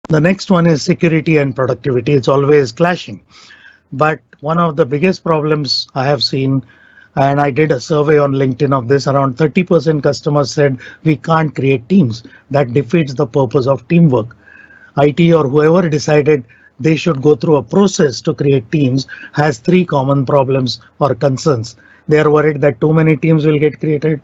The next one is security and productivity. It's always clashing. But one of the biggest problems I have seen, and I did a survey on LinkedIn of this, around 30% customers said we can't create teams. That defeats the purpose of teamwork. IT or whoever decided they should go through a process to create teams has three common problems or concerns. They are worried that too many teams will get created.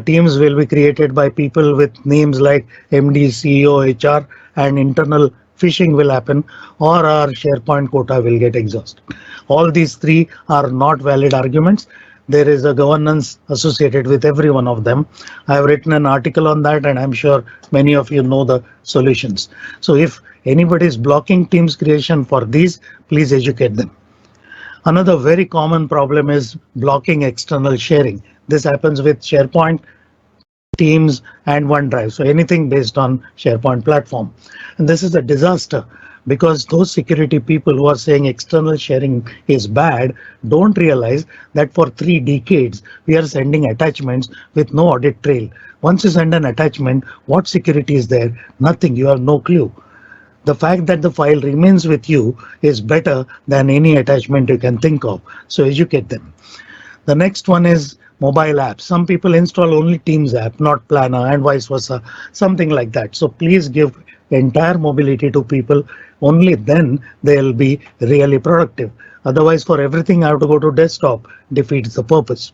Teams will be created by people with names like MD, CEO, HR, and internal phishing will happen, or our SharePoint quota will get exhausted. All these three are not valid arguments. There is a governance associated with every one of them. I have written an article on that, and I'm sure many of you know the solutions. So if anybody is blocking Teams creation for these, please educate them. Another very common problem is blocking external sharing. This happens with SharePoint, Teams, and OneDrive. So anything based on SharePoint platform. And this is a disaster because those security people who are saying external sharing is bad don't realize that for 3 decades we are sending attachments with no audit trail. Once you send an attachment, what security is there? Nothing. You have no clue. The fact that the file remains with you is better than any attachment you can think of. So educate them. The next one is mobile apps. Some people install only Teams app, not Planner, and vice versa, something like that. So please give entire mobility to people. Only then they'll be really productive. Otherwise, for everything I have to go to desktop defeats the purpose.